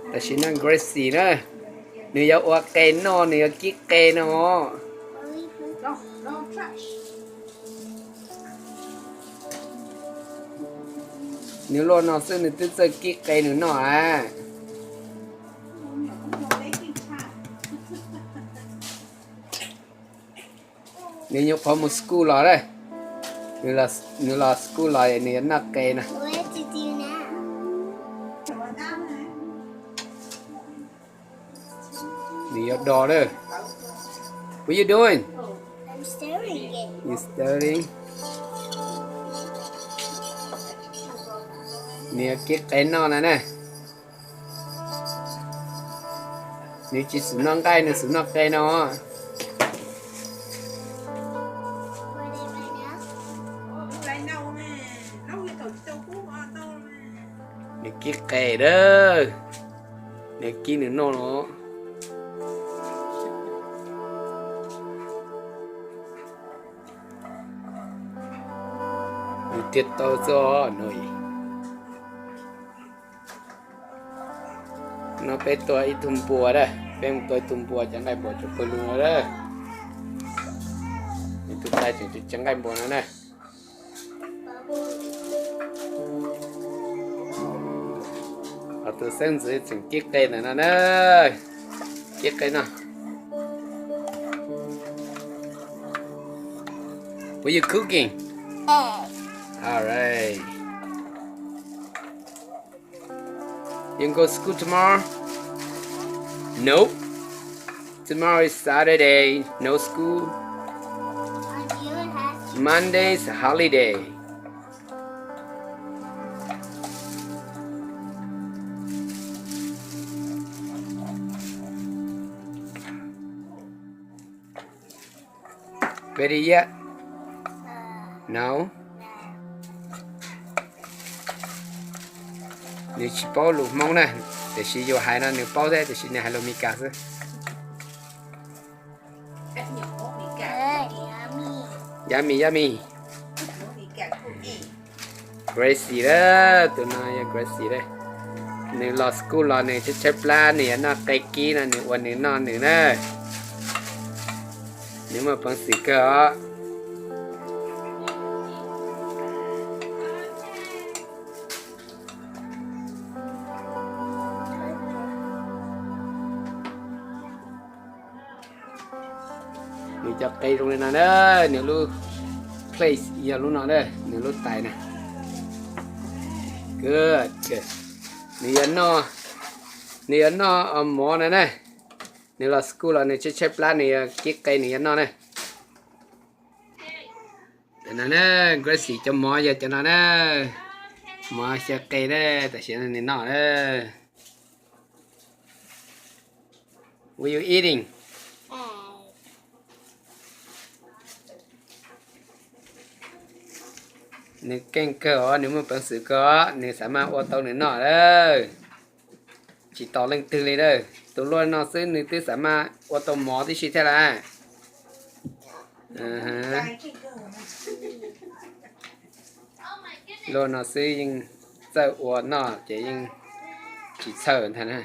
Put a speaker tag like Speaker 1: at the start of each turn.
Speaker 1: แต่ฉันนั่ง Gracie นะเนื้อวัวเกนนอเนื้อกิ๊กเกนอ
Speaker 2: No trash.
Speaker 1: เนื้อโลนอซึ่งเนื้อตื้อกิ๊กเกนหนูหน่อยเนื้อยกพอมุสกูหล่อเลยเนื้อลาสกูหล่อเนื้อนักเกนนะ
Speaker 3: What to do now?
Speaker 1: เนื้อดอเลย What you doing?
Speaker 3: I'm stirring it.
Speaker 1: You stirring? เนื้อกิ๊กเกนนอนะเนี่ยเนื้อจีสุนังไก่เนื้อสุนัขไก่นอ
Speaker 3: What am I now?
Speaker 1: เนื้อกิ๊กไก่เด้อเนื้อกิ๊กเนื้อนอเนาะเนื้อเจ็ดตัวซ้อหน่อยnó béตัวอีทุ่มปัวเด้อเป็นตัวทุ่มปัวจังไงบ่จะเปิดลุงเด้อนี่ตัวใต้ถึงจังไงบ่นั่นน่ะเอาตัวเส้นสิถึงกิ๊กได้นั่นน่ะเด้อกิ๊กได้น่ะ What you cooking?
Speaker 3: Egg.
Speaker 1: All right. You can go to school tomorrow? Nope. Tomorrow is Saturday. No school. Monday's a holiday. Ready yet? No? Nếu chỉ bao lục mong nè, để chỉ vô hai nó nếu bao thế thì chỉ này hai lô mi cá thôi. Yummy, yummy. Gracie đó, tụi nó ya Gracie đấy. Nếu lo school lo nếu chơi plan nếu nó cây kia là nếuวันnếu nó nếu nè. Nếu mà bằng sĩ cơ. Nếu cho cây trong này nè, nếu lu place giờ lu nó đây, nếu lu tài nè, good, good. Nếu nó mỏ này nè, nếu là school là nếu chơi plan này cái cây này nó nè, cho nè, Gracie cho mỏ giờ cho nó nè, mỏ cho cây đấy, tại sao này nó đấy. What you eating? Nếu kênh cơ nếu mà bằng sự có nếu sẵn mà ô tô nữa nọ đó chỉ tỏ lên từ này đó tôi luôn nó sẽ nếu tôi sẵn mà ô tô mỏ thì chỉ thế là luôn nó sẽ nhưng sợ ô nó chỉ nhưng chỉ sợ thế này